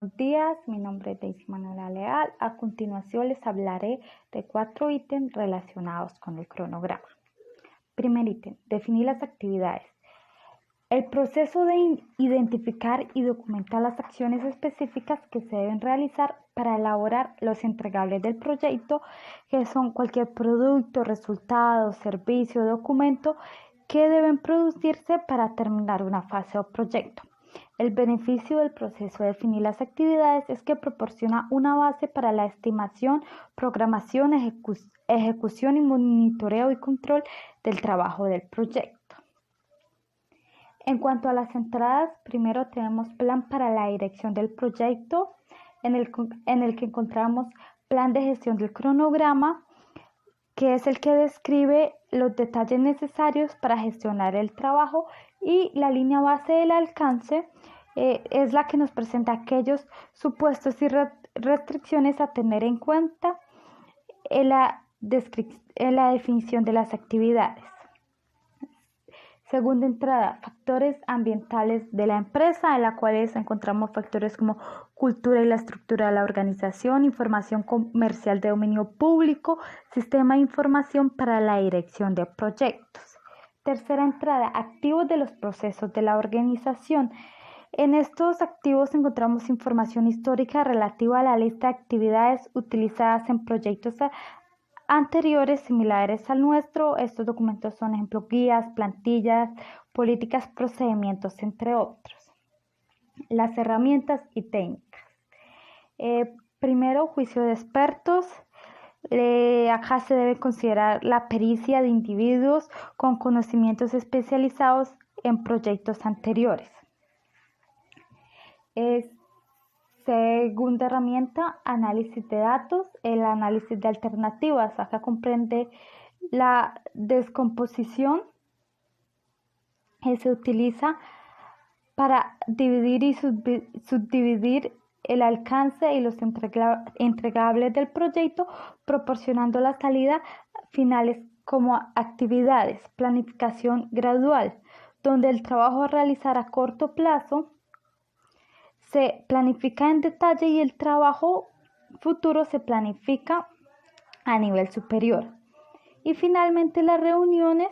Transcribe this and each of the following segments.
Buenos días, mi nombre es Daisy Manuela Leal. A continuación les hablaré de 4 ítems relacionados con el cronograma. Primer ítem, definir las actividades. El proceso de identificar y documentar las acciones específicas que se deben realizar para elaborar los entregables del proyecto, que son cualquier producto, resultado, servicio o documento que deben producirse para terminar una fase o proyecto. El beneficio del proceso de definir las actividades es que proporciona una base para la estimación, programación, ejecución y monitoreo y control del trabajo del proyecto. En cuanto a las entradas, primero tenemos plan para la dirección del proyecto, en el que encontramos plan de gestión del cronograma, que es el que describe los detalles necesarios para gestionar el trabajo, y la línea base del alcance es la que nos presenta aquellos supuestos y restricciones a tener en cuenta en la definición de las actividades. Segunda entrada, factores ambientales de la empresa, en la cual encontramos factores como cultura y la estructura de la organización, información comercial de dominio público, sistema de información para la dirección de proyectos. Tercera entrada, activos de los procesos de la organización. En estos activos encontramos información histórica relativa a la lista de actividades utilizadas en proyectos anteriores similares al nuestro. Estos documentos son, ejemplo, guías, plantillas, políticas, procedimientos, entre otros. Las herramientas y técnicas. Primero, juicio de expertos. Acá se debe considerar la pericia de individuos con conocimientos especializados en proyectos anteriores. Segunda herramienta, análisis de datos. El análisis de alternativas. Acá comprende la descomposición que se utiliza para dividir y subdividir el alcance y los entregables del proyecto, proporcionando las salidas finales como actividades. Planificación gradual, donde el trabajo a realizar a corto plazo se planifica en detalle y el trabajo futuro se planifica a nivel superior. Y finalmente las reuniones,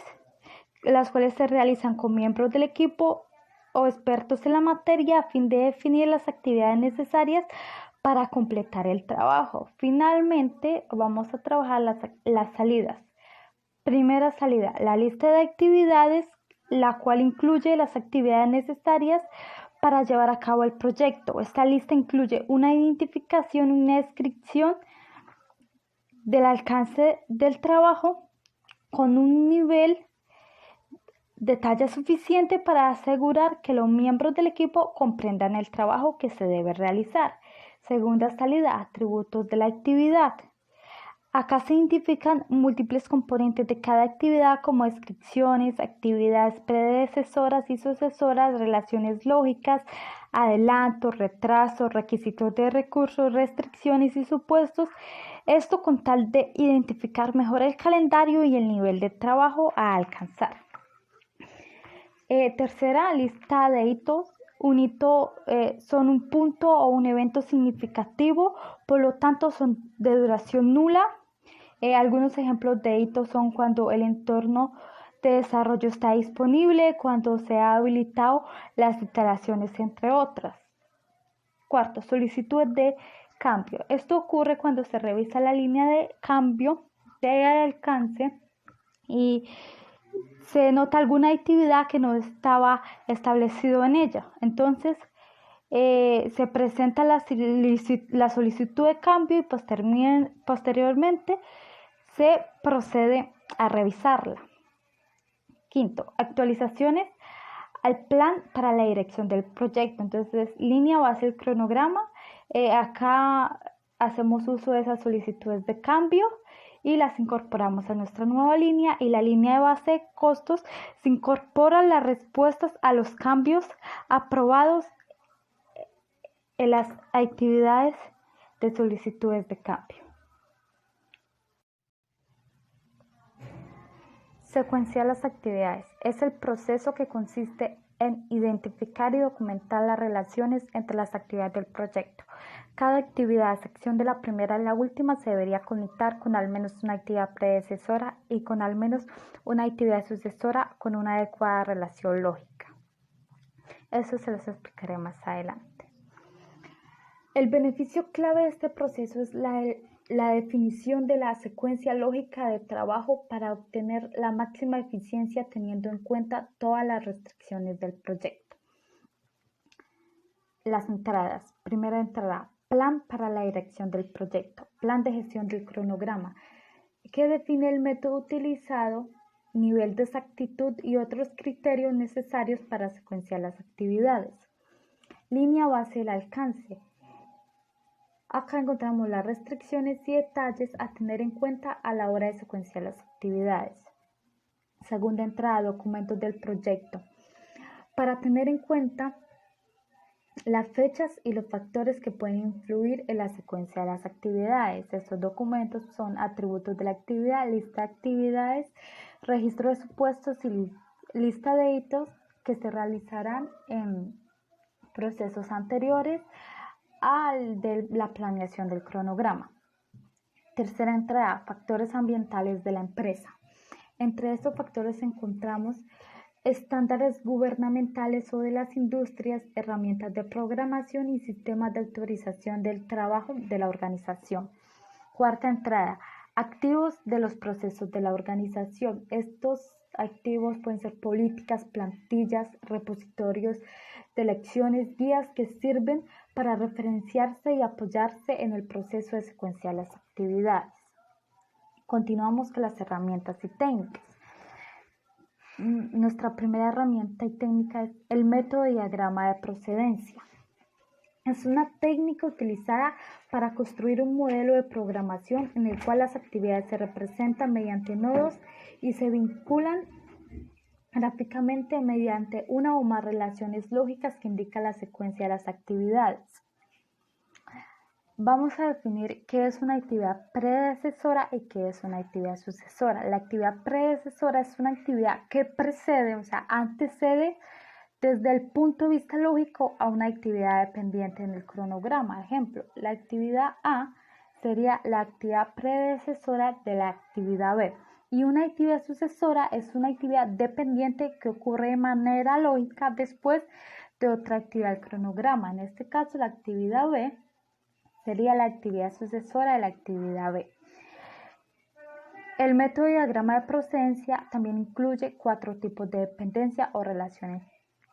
las cuales se realizan con miembros del equipo o expertos en la materia a fin de definir las actividades necesarias para completar el trabajo. Finalmente vamos a trabajar las salidas. Primera salida, la lista de actividades, la cual incluye las actividades necesarias para llevar a cabo el proyecto. Esta lista incluye una identificación y una descripción del alcance del trabajo con un nivel de talla suficiente para asegurar que los miembros del equipo comprendan el trabajo que se debe realizar. Segunda salida, atributos de la actividad. Acá se identifican múltiples componentes de cada actividad, como descripciones, actividades predecesoras y sucesoras, relaciones lógicas, adelantos, retrasos, requisitos de recursos, restricciones y supuestos. Esto con tal de identificar mejor el calendario y el nivel de trabajo a alcanzar. Tercera, lista de hitos. Un hito son un punto o un evento significativo, por lo tanto son de duración nula. Algunos ejemplos de hitos son cuando el entorno de desarrollo está disponible, cuando se ha habilitado las instalaciones, entre otras. Cuarto, solicitudes de cambio. Esto ocurre cuando se revisa la línea de cambio de alcance y se nota alguna actividad que no estaba establecido en ella. Entonces, se presenta la solicitud de cambio y posteriormente se procede a revisarla. Quinto, actualizaciones al plan para la dirección del proyecto. Entonces, línea base del cronograma. Acá hacemos uso de esas solicitudes de cambio y las incorporamos a nuestra nueva línea, y la línea de base de costos se incorporan las respuestas a los cambios aprobados en las actividades de solicitudes de cambio. Secuenciar las actividades. Es el proceso que consiste en identificar y documentar las relaciones entre las actividades del proyecto. Cada actividad, a excepción de la primera y la última, se debería conectar con al menos una actividad predecesora y con al menos una actividad sucesora con una adecuada relación lógica. Eso se los explicaré más adelante. El beneficio clave de este proceso es la definición de la secuencia lógica de trabajo para obtener la máxima eficiencia teniendo en cuenta todas las restricciones del proyecto. Las entradas. Primera entrada, plan para la dirección del proyecto, plan de gestión del cronograma, que define el método utilizado, nivel de exactitud y otros criterios necesarios para secuenciar las actividades. Línea base del alcance. Acá encontramos las restricciones y detalles a tener en cuenta a la hora de secuenciar las actividades. Segunda entrada, documentos del proyecto. Para tener en cuenta las fechas y los factores que pueden influir en la secuencia de las actividades. Estos documentos son atributos de la actividad, lista de actividades, registro de supuestos y lista de hitos que se realizarán en procesos anteriores al de la planeación del cronograma. Tercera entrada, factores ambientales de la empresa. Entre estos factores encontramos estándares gubernamentales o de las industrias, herramientas de programación y sistemas de autorización del trabajo de la organización. Cuarta entrada, activos de los procesos de la organización. Estos activos pueden ser políticas, plantillas, repositorios de lecciones, guías que sirven para referenciarse y apoyarse en el proceso de secuenciar las actividades. Continuamos con las herramientas y técnicas. Nuestra primera herramienta y técnica es el método diagrama de procedencia. Es una técnica utilizada para construir un modelo de programación en el cual las actividades se representan mediante nodos y se vinculan gráficamente mediante una o más relaciones lógicas que indican la secuencia de las actividades. Vamos a definir qué es una actividad predecesora y qué es una actividad sucesora. La actividad predecesora es una actividad que precede, o sea, antecede desde el punto de vista lógico a una actividad dependiente en el cronograma. Ejemplo, la actividad A sería la actividad predecesora de la actividad B. Y una actividad sucesora es una actividad dependiente que ocurre de manera lógica después de otra actividad del cronograma. En este caso, la actividad B sería la actividad sucesora de la actividad B. El método diagrama de procedencia también incluye 4 tipos de dependencia o relaciones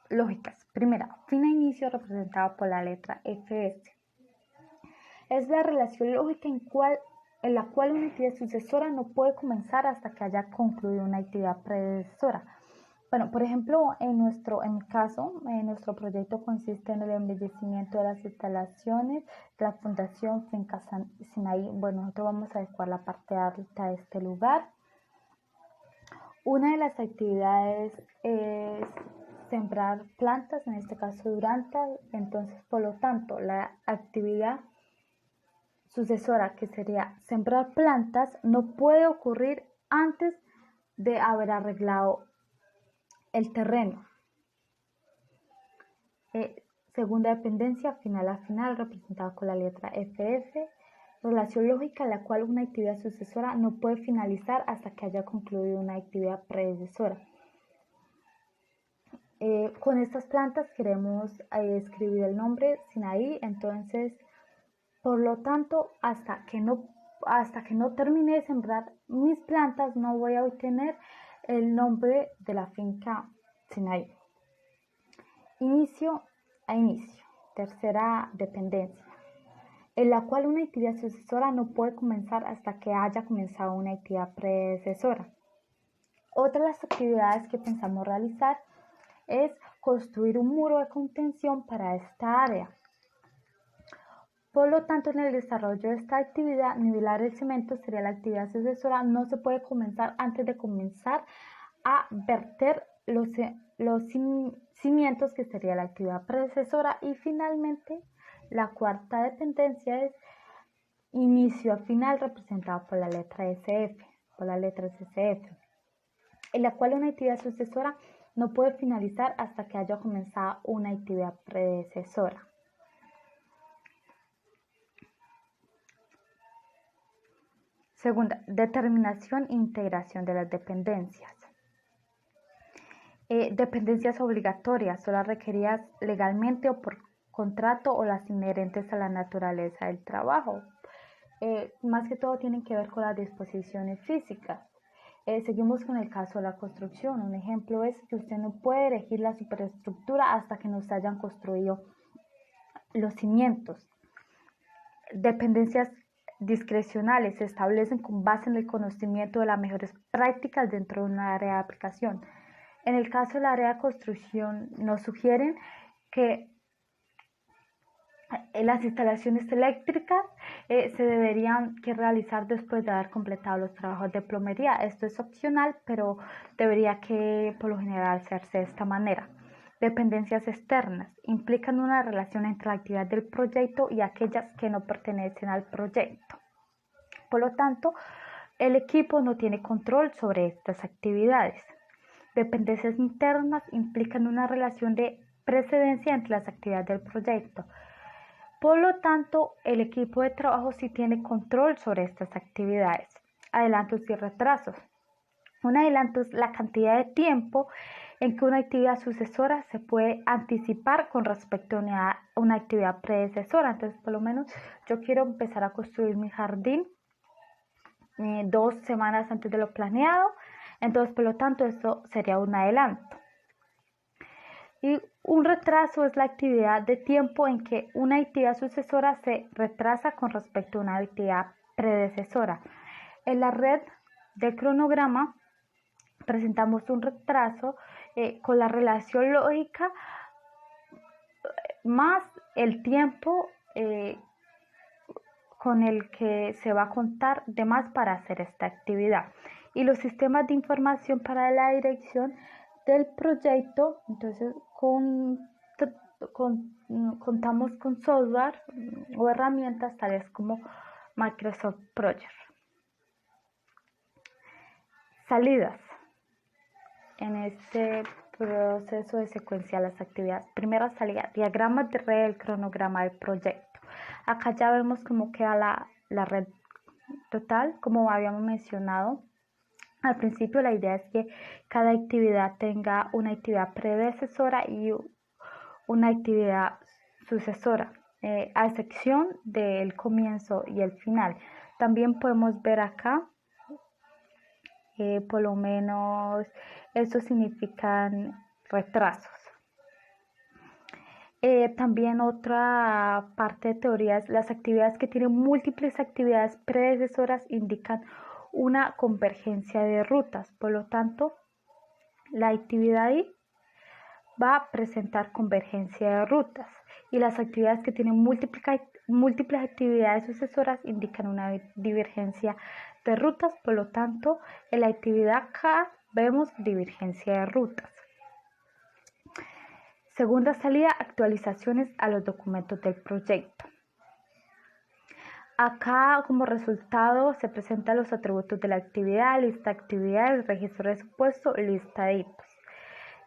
lógicas. Primera, fin a inicio representado por la letra Fs. Es la relación lógica en la cual una actividad sucesora no puede comenzar hasta que haya concluido una actividad predecesora. Bueno, por ejemplo, en mi caso, nuestro proyecto consiste en el embellecimiento de las instalaciones de la Fundación Finca Sinaí. Bueno, nosotros vamos a adecuar la parte alta de este lugar. Una de las actividades es sembrar plantas, en este caso durantas. Entonces, por lo tanto, la actividad sucesora, que sería sembrar plantas, no puede ocurrir antes de haber arreglado el terreno. Segunda dependencia, final a final, representada con la letra FF. Relación lógica, la cual una actividad sucesora no puede finalizar hasta que haya concluido una actividad predecesora. Con estas plantas queremos escribir el nombre Sinaí, entonces, por lo tanto, hasta que no termine de sembrar mis plantas, no voy a obtener el nombre de la finca Sinaí. Inicio a inicio. Tercera dependencia, en la cual una actividad sucesora no puede comenzar hasta que haya comenzado una actividad predecesora. Otra de las actividades que pensamos realizar es construir un muro de contención para esta área. Por lo tanto, en el desarrollo de esta actividad, nivelar el cemento sería la actividad sucesora. No se puede comenzar antes de comenzar a verter los cimientos, que sería la actividad predecesora. Y finalmente, la cuarta dependencia es inicio a final, representado por la letra SF, en la cual una actividad sucesora no puede finalizar hasta que haya comenzado una actividad predecesora. Segunda, determinación e integración de las dependencias. Dependencias obligatorias son las requeridas legalmente o por contrato o las inherentes a la naturaleza del trabajo. Más que todo tienen que ver con las disposiciones físicas. Seguimos con el caso de la construcción. Un ejemplo es que usted no puede erigir la superestructura hasta que no se hayan construido los cimientos. Dependencias discrecionales se establecen con base en el conocimiento de las mejores prácticas dentro de un área de aplicación. En el caso del área de construcción, nos sugieren que las instalaciones eléctricas se deberían realizar después de haber completado los trabajos de plomería. Esto es opcional, pero debería que por lo general hacerse de esta manera. Dependencias externas implican una relación entre la actividad del proyecto y aquellas que no pertenecen al proyecto. Por lo tanto, el equipo no tiene control sobre estas actividades. Dependencias internas implican una relación de precedencia entre las actividades del proyecto. Por lo tanto, el equipo de trabajo sí tiene control sobre estas actividades. Adelantos y retrasos. Un adelanto es la cantidad de tiempo en que una actividad sucesora se puede anticipar con respecto a una actividad predecesora. Entonces, por lo menos, yo quiero empezar a construir mi jardín 2 semanas antes de lo planeado. Entonces, por lo tanto, esto sería un adelanto. Y un retraso es la actividad de tiempo en que una actividad sucesora se retrasa con respecto a una actividad predecesora. En la red de cronograma presentamos un retraso con la relación lógica más el tiempo con el que se va a contar de más para hacer esta actividad. Y los sistemas de información para la dirección del proyecto, entonces contamos con software o herramientas tales como Microsoft Project. Salidas en este proceso de secuenciar las actividades. Primera salida, diagramas de red del cronograma del proyecto. Acá ya vemos cómo queda la red total, como habíamos mencionado. Al principio la idea es que cada actividad tenga una actividad predecesora y una actividad sucesora, a excepción del comienzo y el final. También podemos ver acá, por lo menos, eso significan retrasos. También otra parte de teoría es las actividades que tienen múltiples actividades predecesoras indican una convergencia de rutas. Por lo tanto, la actividad I va a presentar convergencia de rutas y las actividades que tienen múltiples actividades sucesoras indican una divergencia de rutas. Por lo tanto, en la actividad K vemos divergencia de rutas. Segunda salida, actualizaciones a los documentos del proyecto. Acá como resultado se presentan los atributos de la actividad, lista de actividades, registro de supuesto, lista de hitos.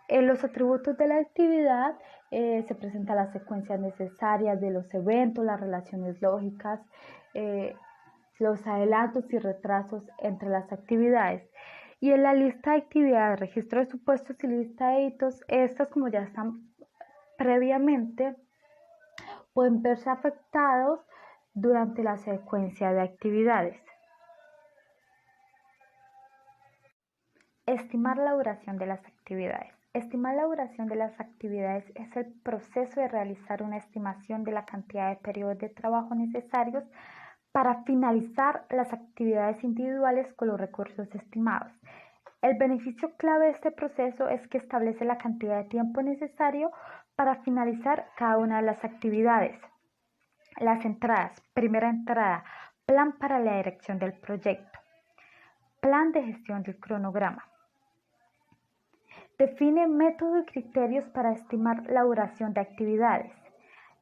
En los atributos de la actividad se presenta la secuencia necesaria de los eventos, las relaciones lógicas, los adelantos y retrasos entre las actividades. Y en la lista de actividades, registro de supuestos y lista de hitos, estas como ya están previamente, pueden verse afectados durante la secuencia de actividades. Estimar la duración de las actividades. Estimar la duración de las actividades es el proceso de realizar una estimación de la cantidad de periodos de trabajo necesarios para finalizar las actividades individuales con los recursos estimados. El beneficio clave de este proceso es que establece la cantidad de tiempo necesario para finalizar cada una de las actividades. Las entradas. Primera entrada, plan para la dirección del proyecto. Plan de gestión del cronograma. Define método y criterios para estimar la duración de actividades.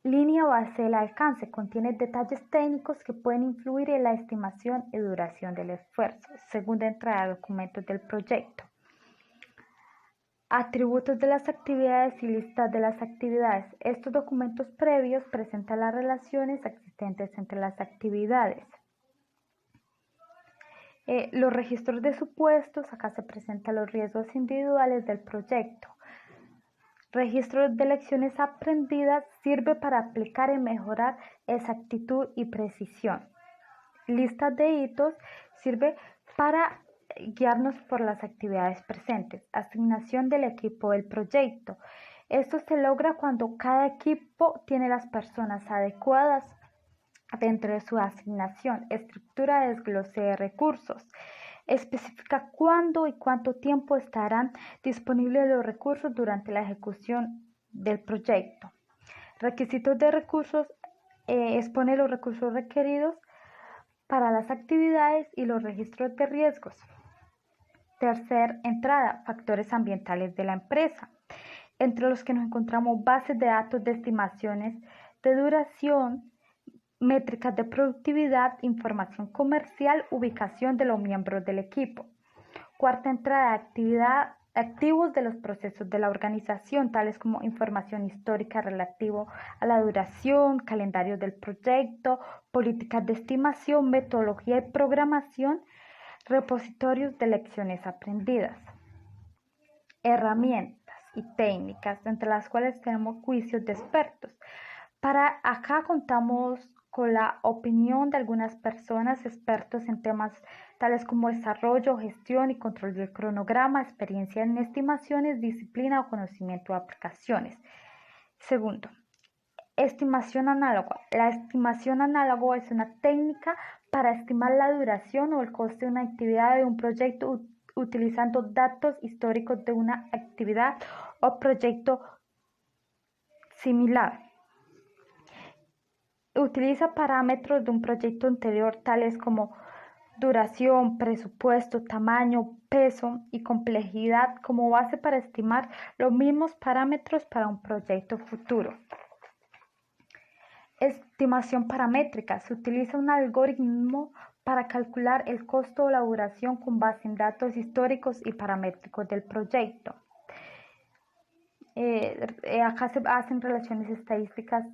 Línea base del alcance. Contiene detalles técnicos que pueden influir en la estimación y duración del esfuerzo. Segunda entrada, documentos del proyecto. atributos de las actividades y listas de las actividades. Estos documentos previos presentan las relaciones existentes entre las actividades. Los registros de supuestos, acá se presentan los riesgos individuales del proyecto. Registro de lecciones aprendidas sirve para aplicar y mejorar exactitud y precisión. Listas de hitos sirve para guiarnos por las actividades presentes. Asignación del equipo del proyecto. Esto se logra cuando cada equipo tiene las personas adecuadas dentro de su asignación. Estructura de desglose de recursos. Especifica cuándo y cuánto tiempo estarán disponibles los recursos durante la ejecución del proyecto. Requisitos de recursos. Expone los recursos requeridos para las actividades y los registros de riesgos. Tercer entrada, factores ambientales de la empresa, entre los que nos encontramos bases de datos de estimaciones de duración, métricas de productividad, información comercial, ubicación de los miembros del equipo. Cuarta entrada, activos de los procesos de la organización, tales como información histórica relativo a la duración, calendario del proyecto, políticas de estimación, metodología y programación, repositorios de lecciones aprendidas. Herramientas y técnicas, entre las cuales tenemos juicios de expertos. Para acá contamos con la opinión de algunas personas expertos en temas tales como desarrollo, gestión y control del cronograma, experiencia en estimaciones, disciplina o conocimiento de aplicaciones. Segundo, estimación análoga. La estimación análoga es una técnica para estimar la duración o el coste de una actividad de un proyecto utilizando datos históricos de una actividad o proyecto similar. Utiliza parámetros de un proyecto anterior tales como duración, presupuesto, tamaño, peso y complejidad como base para estimar los mismos parámetros para un proyecto futuro. Estimación paramétrica. Se utiliza un algoritmo para calcular el costo o la duración con base en datos históricos y paramétricos del proyecto. Acá se hacen relaciones estadísticas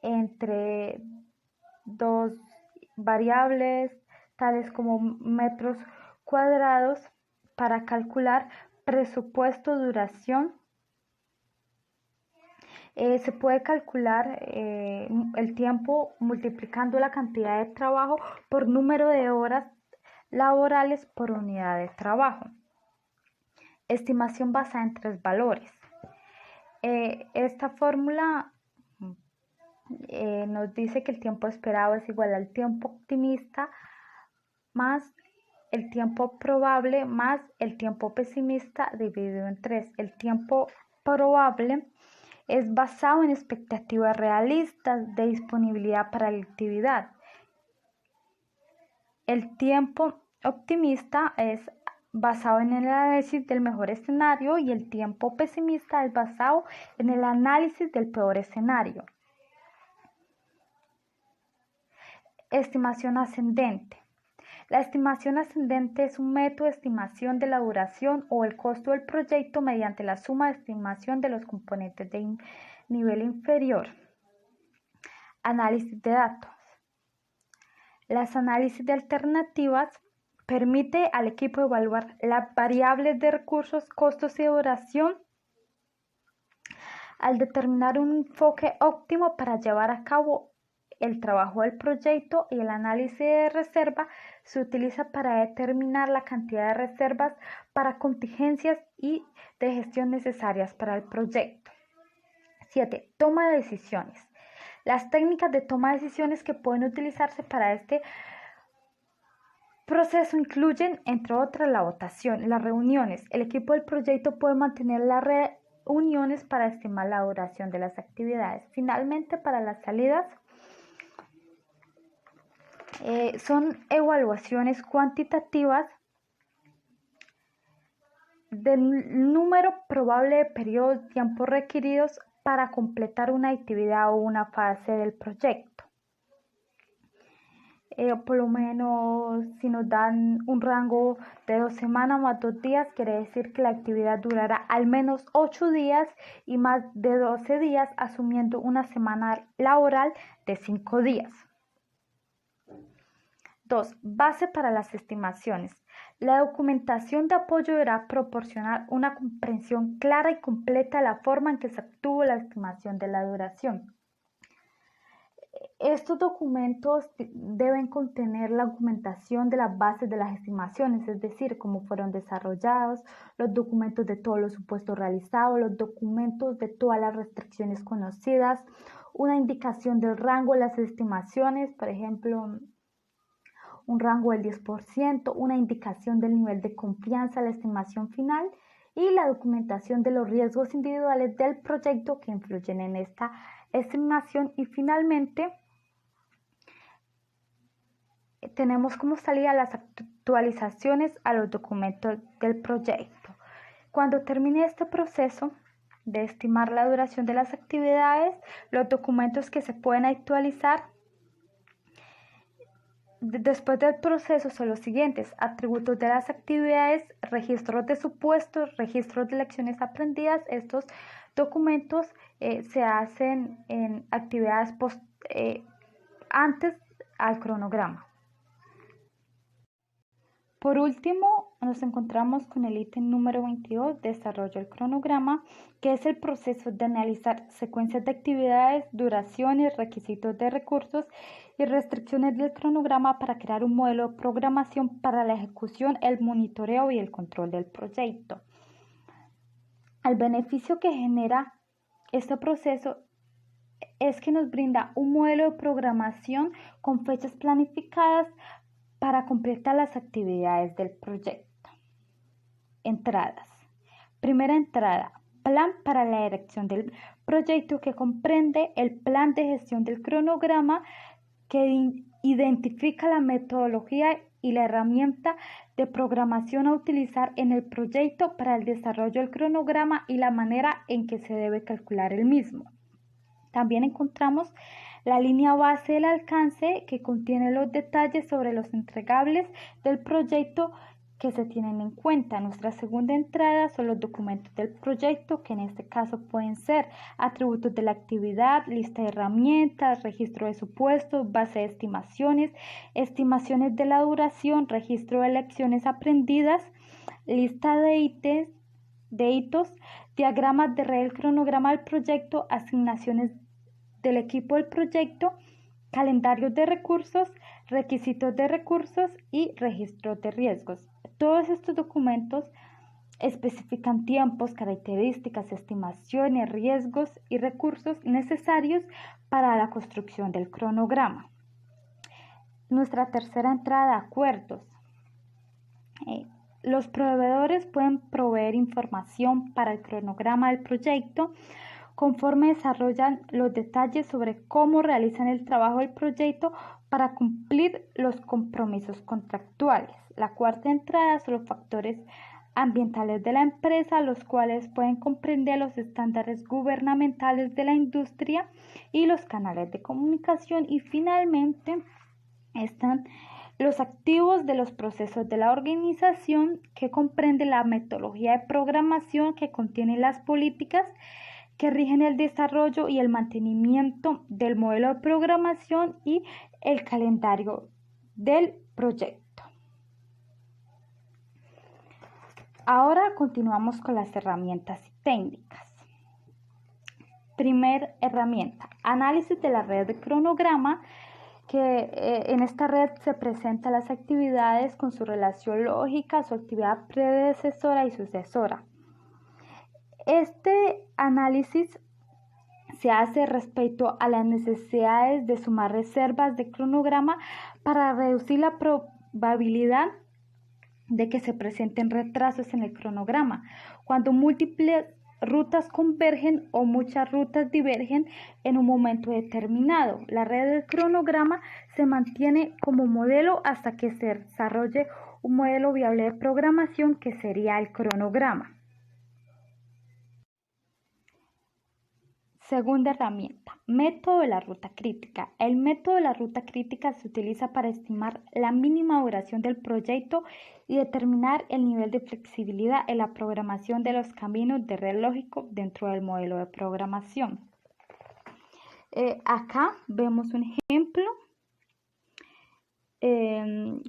entre dos variables, tales como metros cuadrados, para calcular presupuesto, duración. Se puede calcular el tiempo multiplicando la cantidad de trabajo por número de horas laborales por unidad de trabajo. Estimación basada en 3 valores. Esta fórmula nos dice que el tiempo esperado es igual al tiempo optimista más el tiempo probable más el tiempo pesimista dividido en 3. El tiempo probable es basado en expectativas realistas de disponibilidad para la actividad. El tiempo optimista es basado en el análisis del mejor escenario y el tiempo pesimista es basado en el análisis del peor escenario. Estimación ascendente. La estimación ascendente es un método de estimación de la duración o el costo del proyecto mediante la suma de estimación de los componentes de nivel inferior. Análisis de datos. Las análisis de alternativas permite al equipo evaluar las variables de recursos, costos y duración al determinar un enfoque óptimo para llevar a cabo el trabajo del proyecto, y el análisis de reserva se utiliza para determinar la cantidad de reservas para contingencias y de gestión necesarias para el proyecto. 7. Toma de decisiones. Las técnicas de toma de decisiones que pueden utilizarse para este proceso incluyen, entre otras, la votación, las reuniones. El equipo del proyecto puede mantener las reuniones para estimar la duración de las actividades. Finalmente, para las salidas, son evaluaciones cuantitativas del número probable de periodos de tiempo requeridos para completar una actividad o una fase del proyecto. por lo menos si nos dan un rango de 2 semanas más 2 días, quiere decir que la actividad durará al menos 8 días y más de 12 días, asumiendo una semana laboral de 5 días. 2. Base para las estimaciones. La documentación de apoyo deberá proporcionar una comprensión clara y completa de la forma en que se obtuvo la estimación de la duración. Estos documentos deben contener la documentación de las bases de las estimaciones, es decir, cómo fueron desarrollados, los documentos de todos los supuestos realizados, los documentos de todas las restricciones conocidas, una indicación del rango de las estimaciones, por ejemplo, un rango del 10%, una indicación del nivel de confianza de la estimación final y la documentación de los riesgos individuales del proyecto que influyen en esta estimación. Y finalmente, tenemos como salida las actualizaciones a los documentos del proyecto. Cuando termine este proceso de estimar la duración de las actividades, los documentos que se pueden actualizar después del proceso son los siguientes: atributos de las actividades, registros de supuestos, registros de lecciones aprendidas. Estos documentos se hacen en actividades antes al cronograma. Por último, nos encontramos con el ítem número 22, desarrollo del cronograma, que es el proceso de analizar secuencias de actividades, duraciones, requisitos de recursos y restricciones del cronograma para crear un modelo de programación para la ejecución, el monitoreo y el control del proyecto. El beneficio que genera este proceso es que nos brinda un modelo de programación con fechas planificadas para completar las actividades del proyecto. Entradas. Primera entrada: plan para la dirección del proyecto, que comprende el plan de gestión del cronograma, que identifica la metodología y la herramienta de programación a utilizar en el proyecto para el desarrollo del cronograma y la manera en que se debe calcular el mismo. También encontramos la línea base del alcance, que contiene los detalles sobre los entregables del proyecto que se tienen en cuenta. Nuestra segunda entrada son los documentos del proyecto, que en este caso pueden ser atributos de la actividad, lista de herramientas, registro de supuestos, base de estimaciones, estimaciones de la duración, registro de lecciones aprendidas, lista de hitos, diagramas de red del cronograma del proyecto, asignaciones del equipo del proyecto, calendarios de recursos, requisitos de recursos y registros de riesgos. Todos estos documentos especifican tiempos, características, estimaciones, riesgos y recursos necesarios para la construcción del cronograma. Nuestra tercera entrada: acuerdos. Los proveedores pueden proveer información para el cronograma del proyecto conforme desarrollan los detalles sobre cómo realizan el trabajo del proyecto para cumplir los compromisos contractuales. La cuarta entrada son los factores ambientales de la empresa, los cuales pueden comprender los estándares gubernamentales de la industria y los canales de comunicación. Y finalmente están los activos de los procesos de la organización, que comprende la metodología de programación, que contiene las políticas que rigen el desarrollo y el mantenimiento del modelo de programación y el calendario del proyecto. Ahora continuamos con las herramientas técnicas. Primer herramienta: análisis de la red de cronograma, que en esta red se presentan las actividades con su relación lógica, su actividad predecesora y sucesora. Este análisis se hace respecto a las necesidades de sumar reservas de cronograma para reducir la probabilidad de que se presenten retrasos en el cronograma. Cuando múltiples rutas convergen o muchas rutas divergen en un momento determinado, la red del cronograma se mantiene como modelo hasta que se desarrolle un modelo viable de programación, que sería el cronograma. Segunda herramienta, método de la ruta crítica. El método de la ruta crítica se utiliza para estimar la mínima duración del proyecto y determinar el nivel de flexibilidad en la programación de los caminos de red lógico dentro del modelo de programación. Acá vemos un ejemplo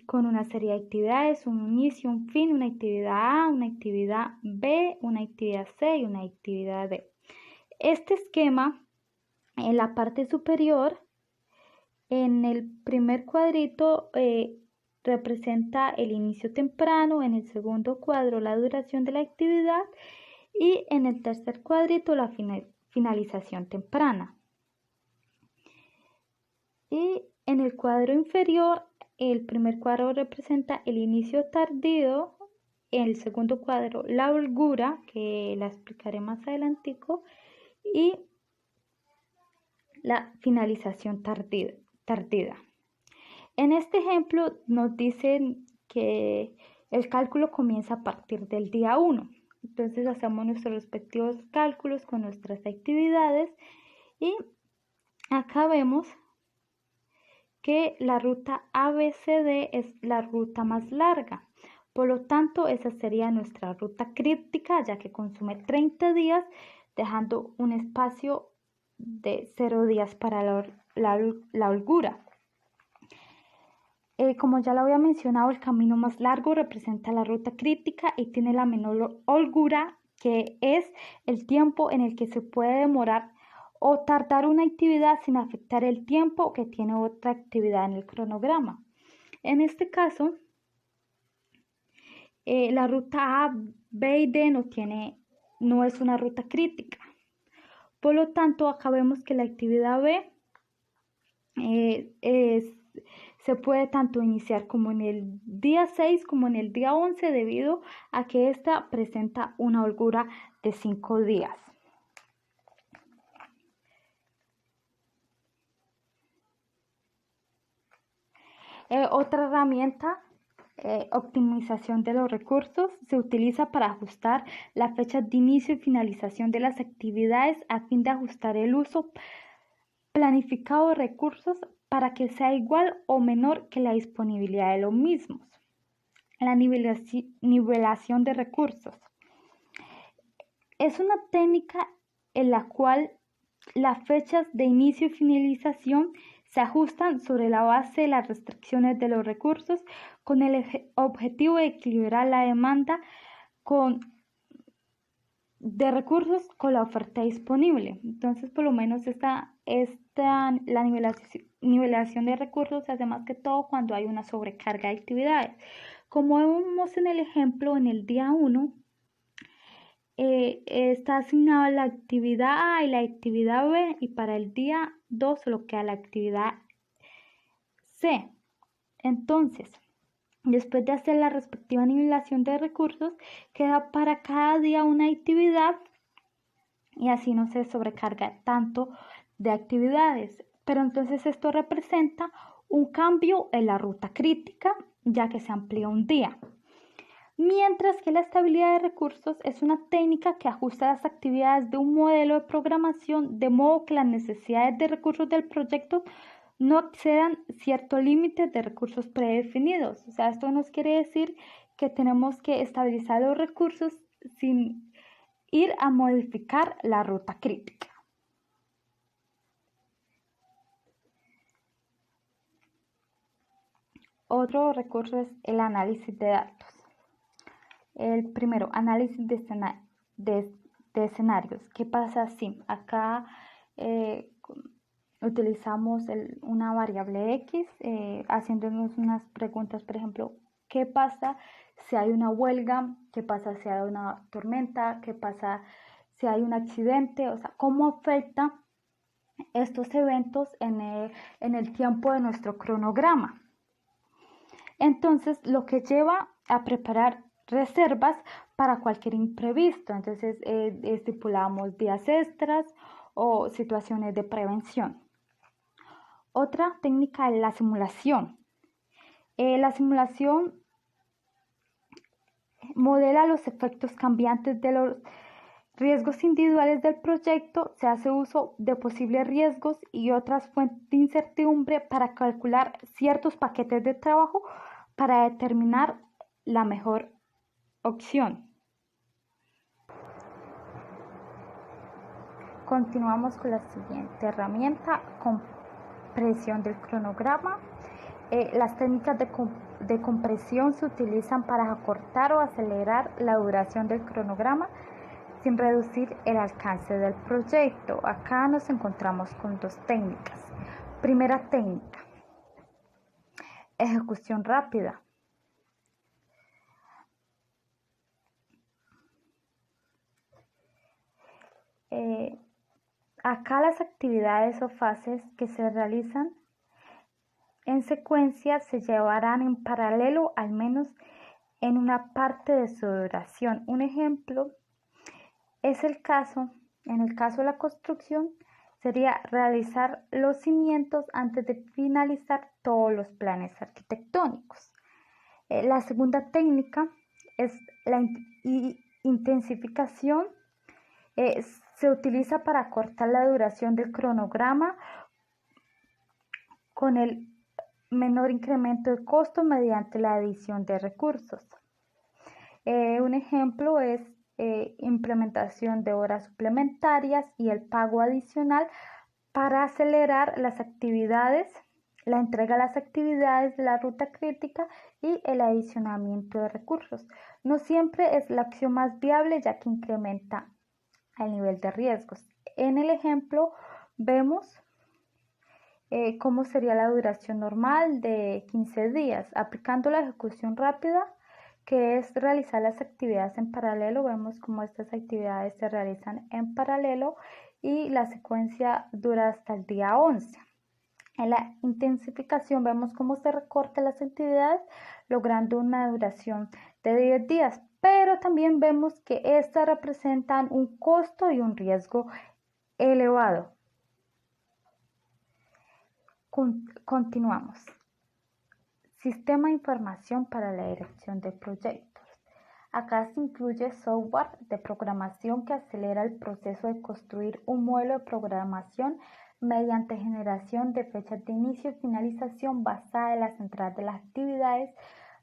con una serie de actividades, un inicio, un fin, una actividad A, una actividad B, una actividad C y una actividad D. Este esquema, en la parte superior, en el primer cuadrito representa el inicio temprano, en el segundo cuadro la duración de la actividad y en el tercer cuadrito la finalización temprana. Y en el cuadro inferior, el primer cuadro representa el inicio tardío, en el segundo cuadro la holgura, que la explicaré más adelantico, y la finalización tardía. En este ejemplo nos dicen que el cálculo comienza a partir del día 1. Entonces hacemos nuestros respectivos cálculos con nuestras actividades y acá vemos que la ruta ABCD es la ruta más larga. Por lo tanto, esa sería nuestra ruta crítica, ya que consume 30 días, dejando un espacio de 0 días para la holgura. Como ya lo había mencionado, el camino más largo representa la ruta crítica y tiene la menor holgura, que es el tiempo en el que se puede demorar o tardar una actividad sin afectar el tiempo que tiene otra actividad en el cronograma. En este caso, la ruta A, B y D no es una ruta crítica. Por lo tanto, acá vemos que la actividad B se puede tanto iniciar como en el día 6 como en el día 11 debido a que esta presenta una holgura de 5 días. Otra herramienta, optimización de los recursos, se utiliza para ajustar la fecha de inicio y finalización de las actividades a fin de ajustar el uso planificado de recursos para que sea igual o menor que la disponibilidad de los mismos. La nivelación de recursos es una técnica en la cual las fechas de inicio y finalización se ajustan sobre la base de las restricciones de los recursos con el objetivo de equilibrar la demanda de recursos con la oferta disponible. Entonces, por lo menos la nivelación de recursos se hace más que todo cuando hay una sobrecarga de actividades. Como vemos en el ejemplo, en el día 1, está asignada la actividad A y la actividad B, y para el día 2 solo queda la actividad C. Entonces, después de hacer la respectiva nivelación de recursos, queda para cada día una actividad y así no se sobrecarga tanto de actividades. Pero entonces esto representa un cambio en la ruta crítica, ya que se amplía un día. Mientras que la estabilidad de recursos es una técnica que ajusta las actividades de un modelo de programación de modo que las necesidades de recursos del proyecto no excedan ciertos límites de recursos predefinidos. O sea, esto nos quiere decir que tenemos que estabilizar los recursos sin ir a modificar la ruta crítica. Otro recurso es el análisis de datos. El primero, análisis de escenarios. ¿Qué pasa si acá utilizamos una variable X haciéndonos unas preguntas, por ejemplo, ¿qué pasa si hay una huelga? ¿Qué pasa si hay una tormenta? ¿Qué pasa si hay un accidente? O sea, ¿cómo afecta estos eventos en el tiempo de nuestro cronograma? Entonces, lo que lleva a preparar reservas para cualquier imprevisto. Entonces, estipulamos días extras o situaciones de prevención. Otra técnica es la simulación. La simulación modela los efectos cambiantes de los riesgos individuales del proyecto, se hace uso de posibles riesgos y otras fuentes de incertidumbre para calcular ciertos paquetes de trabajo para determinar la mejor opción. Continuamos con la siguiente herramienta, compresión del cronograma. Las técnicas de compresión se utilizan para acortar o acelerar la duración del cronograma sin reducir el alcance del proyecto. Acá nos encontramos con dos técnicas. Primera técnica, ejecución rápida. Acá las actividades o fases que se realizan en secuencia se llevarán en paralelo, al menos en una parte de su duración. Un ejemplo es en el caso de la construcción, sería realizar los cimientos antes de finalizar todos los planes arquitectónicos. La segunda técnica es la intensificación. Se utiliza para cortar la duración del cronograma con el menor incremento de costo mediante la adición de recursos. Un ejemplo es implementación de horas suplementarias y el pago adicional para acelerar las actividades, la entrega de las actividades de la ruta crítica y el adicionamiento de recursos. No siempre es la opción más viable, ya que incrementa el nivel de riesgos. En el ejemplo vemos cómo sería la duración normal de 15 días. Aplicando la ejecución rápida, que es realizar las actividades en paralelo, vemos cómo estas actividades se realizan en paralelo y la secuencia dura hasta el día 11. En la intensificación vemos cómo se recortan las actividades, logrando una duración de 10 días, pero también vemos que estas representan un costo y un riesgo elevado. Continuamos. Sistema de información para la dirección de proyectos. Acá se incluye software de programación que acelera el proceso de construir un modelo de programación mediante generación de fechas de inicio y finalización basada en la central de las actividades,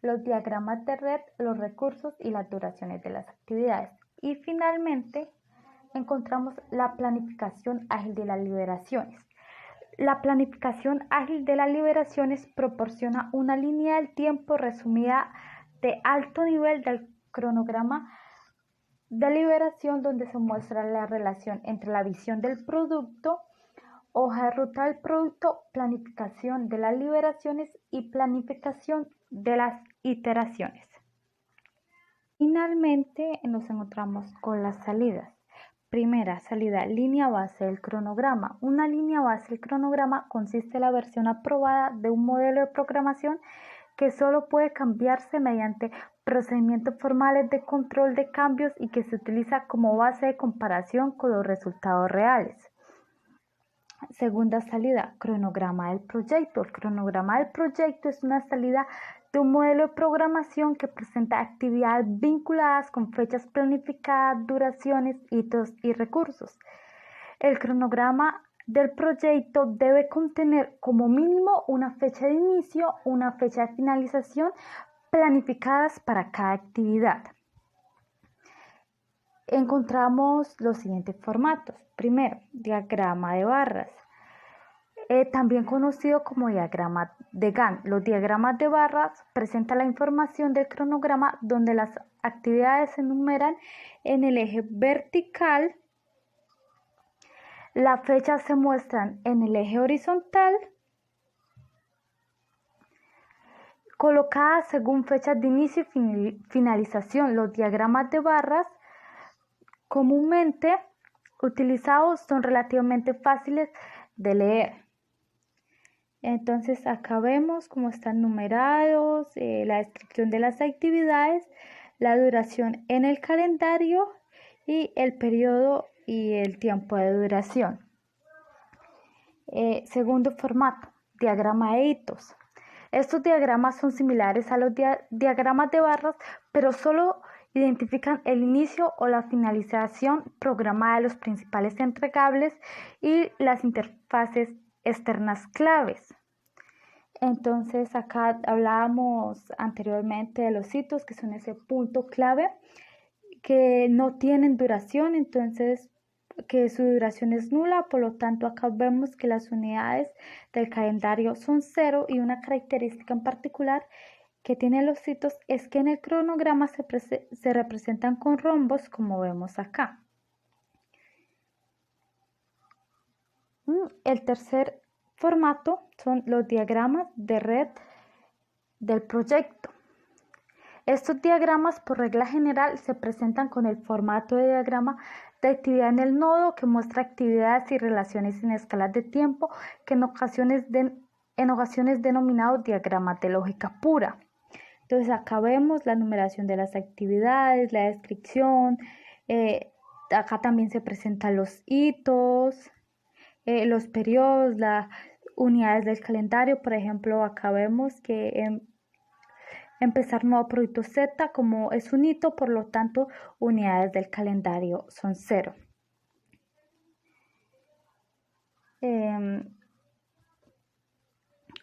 los diagramas de red, los recursos y las duraciones de las actividades. Y finalmente encontramos la planificación ágil de las liberaciones. La planificación ágil de las liberaciones proporciona una línea del tiempo resumida de alto nivel del cronograma de liberación, donde se muestra la relación entre la visión del producto, hoja de ruta del producto, planificación de las liberaciones y planificación de las iteraciones. Finalmente nos encontramos con las salidas. Primera salida, línea base del cronograma. Una línea base del cronograma consiste en la versión aprobada de un modelo de programación que solo puede cambiarse mediante procedimientos formales de control de cambios y que se utiliza como base de comparación con los resultados reales. Segunda salida, cronograma del proyecto. El cronograma del proyecto es una salida de un modelo de programación que presenta actividades vinculadas con fechas planificadas, duraciones, hitos y recursos. El cronograma del proyecto debe contener como mínimo una fecha de inicio, una fecha de finalización planificadas para cada actividad. Encontramos los siguientes formatos. Primero, diagrama de barras. También conocido como diagrama de Gantt. Los diagramas de barras presentan la información del cronograma donde las actividades se enumeran en el eje vertical, las fechas se muestran en el eje horizontal, colocadas según fechas de inicio y finalización. Los diagramas de barras comúnmente utilizados son relativamente fáciles de leer. Entonces acá vemos cómo están numerados, la descripción de las actividades, la duración en el calendario y el periodo y el tiempo de duración. Segundo formato, diagrama de hitos. Estos diagramas son similares a los diagramas de barras, pero solo identifican el inicio o la finalización programada de los principales entregables y las interfaces externas claves. Entonces acá hablábamos anteriormente de los hitos, que son ese punto clave que no tienen duración, entonces que su duración es nula, por lo tanto acá vemos que las unidades del calendario son 0 y una característica en particular que tienen los hitos es que en el cronograma se representan con rombos, como vemos acá. El tercer formato son los diagramas de red del proyecto. Estos diagramas por regla general se presentan con el formato de diagrama de actividad en el nodo que muestra actividades y relaciones en escalas de tiempo que en ocasiones denominado diagramas de lógica pura. Entonces acá vemos la numeración de las actividades, la descripción, acá también se presentan los hitos, los periodos, las unidades del calendario. Por ejemplo, acá vemos que empezar nuevo proyecto Z como es un hito, por lo tanto unidades del calendario son 0.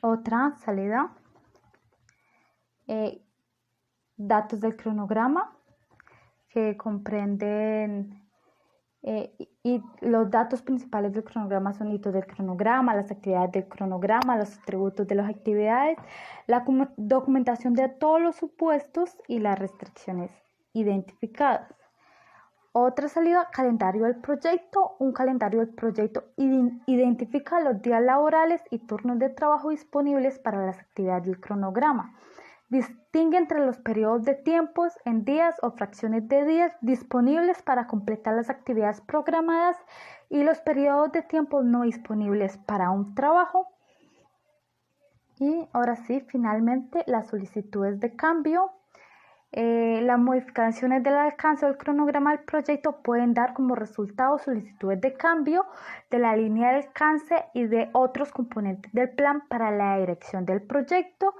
Otra salida, datos del cronograma que comprenden y los datos principales del cronograma son hitos del cronograma, las actividades del cronograma, los atributos de las actividades, la documentación de todos los supuestos y las restricciones identificadas. Otra salida, calendario del proyecto. Un calendario del proyecto identifica los días laborales y turnos de trabajo disponibles para las actividades del cronograma. Distingue entre los periodos de tiempos en días o fracciones de días disponibles para completar las actividades programadas y los periodos de tiempo no disponibles para un trabajo. Y ahora sí, finalmente, las solicitudes de cambio. Las modificaciones del alcance del cronograma del proyecto pueden dar como resultado solicitudes de cambio de la línea de alcance y de otros componentes del plan para la dirección del proyecto.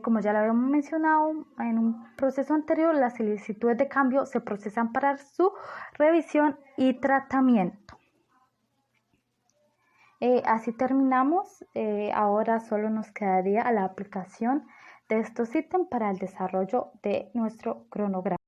Como ya lo habíamos mencionado en un proceso anterior, las solicitudes de cambio se procesan para su revisión y tratamiento. Así terminamos. Ahora solo nos quedaría la aplicación de estos ítems para el desarrollo de nuestro cronograma.